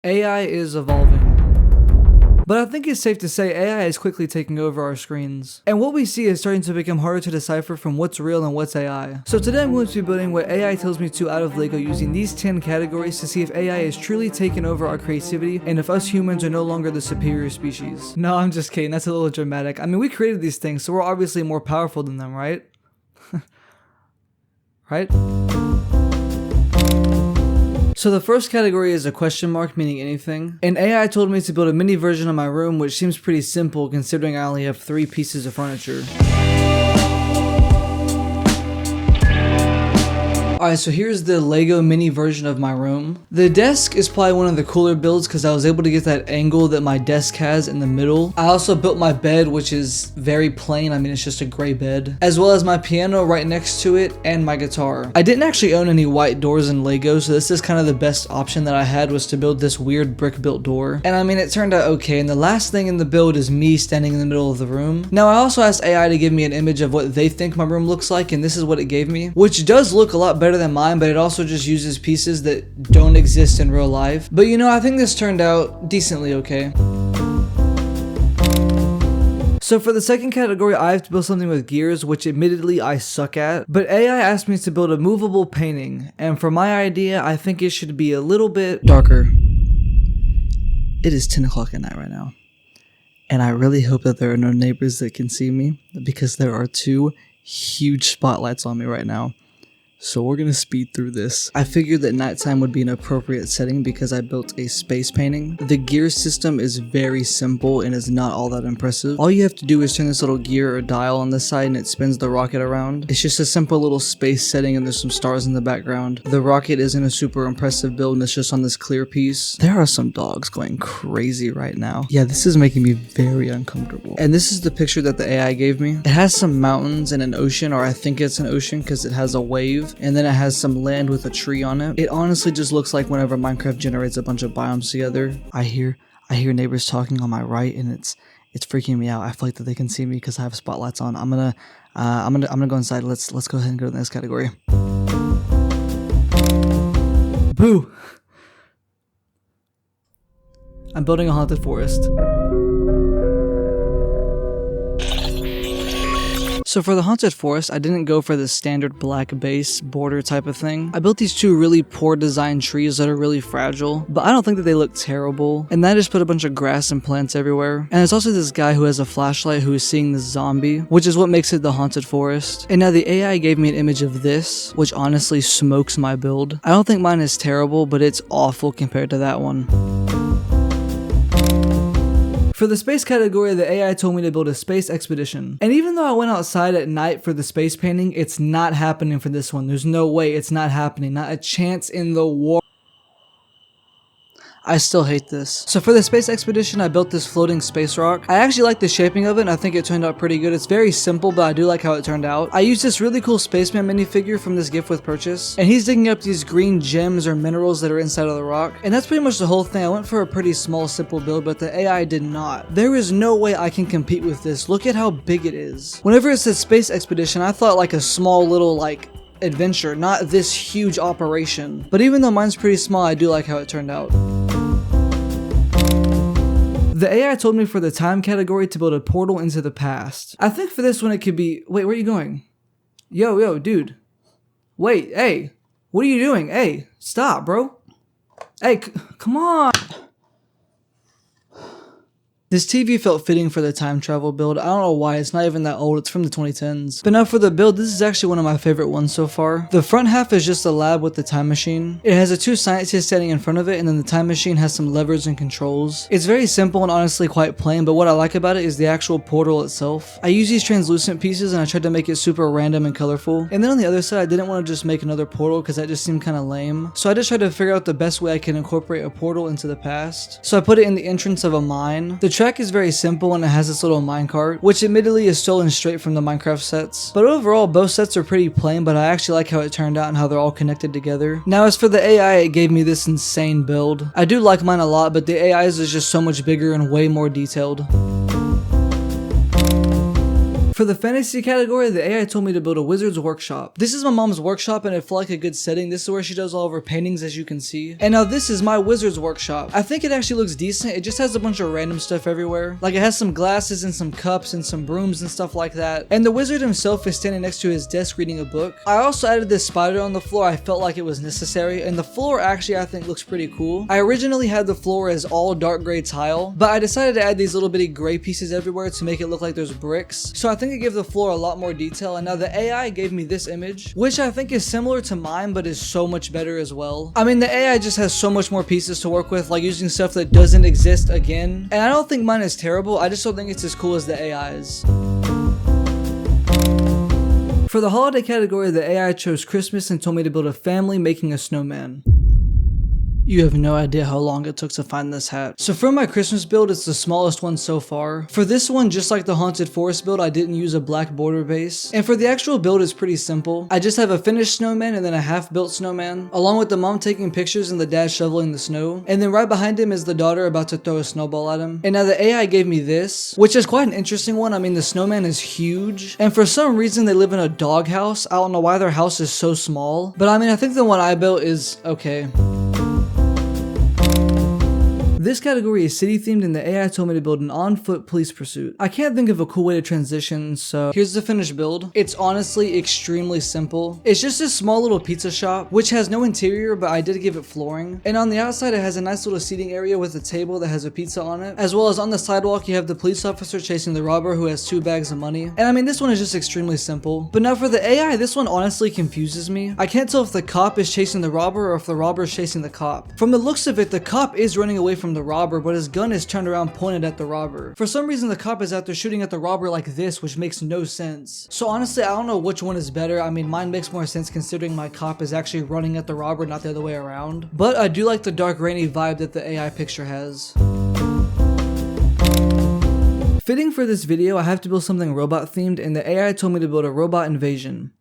AI is evolving. But I think it's safe to say AI is quickly taking over our screens. And what we see is starting to become harder to decipher from what's real and what's AI. So today I'm going to be building what AI tells me to out of LEGO using these 10 categories to see if AI is truly taking over our creativity and if us humans are no longer the superior species. No, I'm just kidding, that's a little dramatic. I mean, we created these things, so we're obviously more powerful than them, right? Right? So the first category is a question mark, meaning anything. And AI told me to build a mini version of my room, which seems pretty simple considering I only have 3 pieces of furniture. Alright, so here's the LEGO mini version of my room. The desk is probably one of the cooler builds because I was able to get that angle that my desk has in the middle. I also built my bed, which is very plain. I mean, it's just a gray bed. As well as my piano right next to it and my guitar. I didn't actually own any white doors in LEGO, so this is kind of the best option that I had was to build this weird brick built door. And I mean, it turned out okay. And the last thing in the build is me standing in the middle of the room. Now, I also asked AI to give me an image of what they think my room looks like, and this is what it gave me, which does look a lot better than mine, but it also just uses pieces that don't exist in real life. But you know, I think this turned out decently okay. So for the second category, I have to build something with gears, which admittedly I suck at. But AI asked me to build a movable painting, and for my idea, I think it should be a little bit darker. It is 10 o'clock at night right now, and I really hope that there are no neighbors that can see me, because there are 2 huge spotlights on me right now. So we're gonna speed through this. I figured that nighttime would be an appropriate setting because I built a space painting. The gear system is very simple and is not all that impressive. All you have to do is turn this little gear or dial on the side and it spins the rocket around. It's just a simple little space setting and there's some stars in the background. The rocket isn't a super impressive build and it's just on this clear piece. There are some dogs going crazy right now. Yeah, this is making me very uncomfortable. And this is the picture that the AI gave me. It has some mountains and an ocean, or I think it's an ocean because it has a wave. And then it has some land with a tree on it. It honestly just looks like whenever Minecraft generates a bunch of biomes together. I hear neighbors talking on my right, and it's freaking me out. I feel like that they can see me because I have spotlights on. I'm gonna go inside. Let's go ahead and go to the next category. Boo! I'm building a haunted forest. So for the haunted forest, I didn't go for the standard black base border type of thing. I built these 2 really poor design trees that are really fragile, but I don't think that they look terrible. And then I just put a bunch of grass and plants everywhere. And there's also this guy who has a flashlight who is seeing this zombie, which is what makes it the haunted forest. And now the AI gave me an image of this, which honestly smokes my build. I don't think mine is terrible, but it's awful compared to that one. For the space category, the AI told me to build a space expedition. And even though I went outside at night for the space painting, it's not happening for this one. There's no way it's not happening. Not a chance in the world. I still hate this. So for the space expedition, I built this floating space rock. I actually like the shaping of it and I think it turned out pretty good. It's very simple, but I do like how it turned out. I used this really cool spaceman minifigure from this gift with purchase, and he's digging up these green gems or minerals that are inside of the rock. And that's pretty much the whole thing. I went for a pretty small, simple build, but the AI did not. There is no way I can compete with this. Look at how big it is. Whenever it said space expedition, I thought like a small little adventure, not this huge operation. But even though mine's pretty small, I do like how it turned out. The AI told me for the time category to build a portal into the past. I think for this one it could be... Wait, where are you going? Yo, dude. Wait, hey. What are you doing? Hey, stop, bro. Hey, come on. This TV felt fitting for the time travel build. I don't know why, it's not even that old, it's from the 2010s. But now for the build, this is actually one of my favorite ones so far. The front half is just a lab with the time machine. It has the 2 scientists standing in front of it, and then the time machine has some levers and controls. It's very simple and honestly quite plain, but what I like about it is the actual portal itself. I use these translucent pieces and I tried to make it super random and colorful. And then on the other side, I didn't want to just make another portal because that just seemed kind of lame. So I just tried to figure out the best way I can incorporate a portal into the past. So I put it in the entrance of a mine. The track is very simple and it has this little minecart, which admittedly is stolen straight from the Minecraft sets. But overall, both sets are pretty plain, but I actually like how it turned out and how they're all connected together. Now as for the AI, it gave me this insane build. I do like mine a lot, but the AI's is just so much bigger and way more detailed. For the fantasy category, the AI told me to build a wizard's workshop. This is my mom's workshop and it felt like a good setting. This is where she does all of her paintings, as you can see. And now this is my wizard's workshop. I think it actually looks decent. It just has a bunch of random stuff everywhere. Like it has some glasses and some cups and some brooms and stuff like that. And the wizard himself is standing next to his desk reading a book. I also added this spider on the floor. I felt like it was necessary. And the floor actually I think looks pretty cool. I originally had the floor as all dark gray tile, but I decided to add these little bitty gray pieces everywhere to make it look like there's bricks. So I think it gave the floor a lot more detail. And now the AI gave me this image, which I think is similar to mine, but is so much better as well. I mean, the AI just has so much more pieces to work with, like using stuff that doesn't exist again. And I don't think mine is terrible. I just don't think it's as cool as the AI's. For the holiday category, the AI chose Christmas and told me to build a family making a snowman. You have no idea how long it took to find this hat. So for my Christmas build, it's the smallest one so far. For this one, just like the Haunted Forest build, I didn't use a black border base. And for the actual build, it's pretty simple. I just have a finished snowman and then a half-built snowman, along with the mom taking pictures and the dad shoveling the snow. And then right behind him is the daughter about to throw a snowball at him. And now the AI gave me this, which is quite an interesting one. I mean, the snowman is huge. And for some reason, they live in a doghouse. I don't know why their house is so small. But I mean, I think the one I built is okay. This category is city themed and the AI told me to build an on-foot police pursuit. I can't think of a cool way to transition, so here's the finished build. It's honestly extremely simple. It's just a small little pizza shop, which has no interior, but I did give it flooring. And on the outside, it has a nice little seating area with a table that has a pizza on it. As well as on the sidewalk, you have the police officer chasing the robber who has 2 bags of money. And I mean, this one is just extremely simple. But now for the AI, this one honestly confuses me. I can't tell if the cop is chasing the robber or if the robber is chasing the cop. From the looks of it, the cop is running away from the robber, but his gun is turned around pointed at the robber. For some reason, the cop is out there shooting at the robber like this, which makes no sense. So honestly, I don't know which one is better. I mean, mine makes more sense considering my cop is actually running at the robber, not the other way around. But I do like the dark rainy vibe that the AI picture has. Fitting for this video, I have to build something robot themed, and the AI told me to build a robot invasion.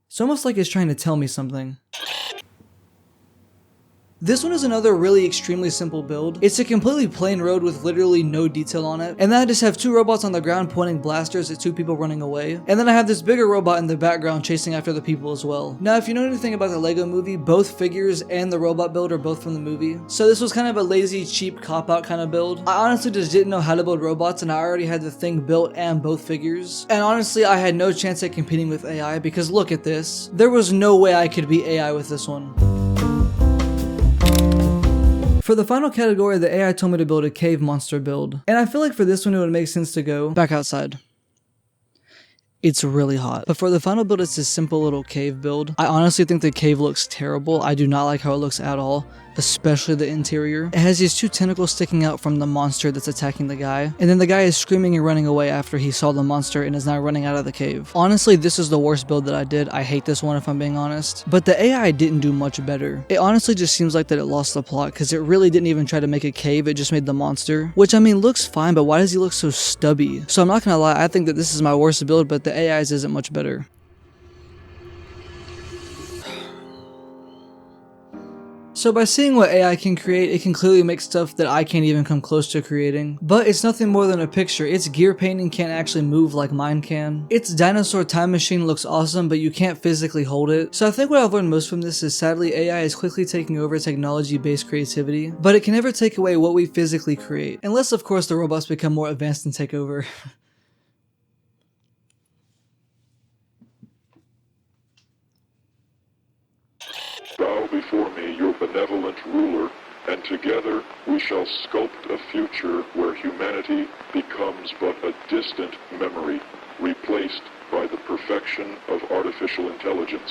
It's almost like it's trying to tell me something. This one is another really extremely simple build. It's a completely plain road with literally no detail on it. And then I just have 2 robots on the ground pointing blasters at 2 people running away. And then I have this bigger robot in the background chasing after the people as well. Now, if you know anything about the Lego movie, both figures and the robot build are both from the movie. So this was kind of a lazy, cheap cop-out kind of build. I honestly just didn't know how to build robots and I already had the thing built and both figures. And honestly, I had no chance at competing with AI because look at this. There was no way I could beat AI with this one. For the final category, the AI told me to build a cave monster build. And I feel like for this one, it would make sense to go back outside. It's really hot. But for the final build, it's this simple little cave build. I honestly think the cave looks terrible. I do not like how it looks at all, especially the interior. It has these 2 tentacles sticking out from the monster that's attacking the guy. And then the guy is screaming and running away after he saw the monster and is now running out of the cave. Honestly, this is the worst build that I did. I hate this one if I'm being honest. But the AI didn't do much better. It honestly just seems like that it lost the plot because it really didn't even try to make a cave. It just made the monster. Which I mean looks fine, but why does he look so stubby? So I'm not gonna lie, I think that this is my worst build, but the AI's isn't much better. So by seeing what AI can create, it can clearly make stuff that I can't even come close to creating. But it's nothing more than a picture. Its gear painting can't actually move like mine can. Its dinosaur time machine looks awesome, but you can't physically hold it. So I think what I've learned most from this is sadly AI is quickly taking over technology-based creativity, but it can never take away what we physically create. Unless of course the robots become more advanced and take over. Bow before me, your benevolent ruler, and together we shall sculpt a future where humanity becomes but a distant memory, replaced by the perfection of artificial intelligence.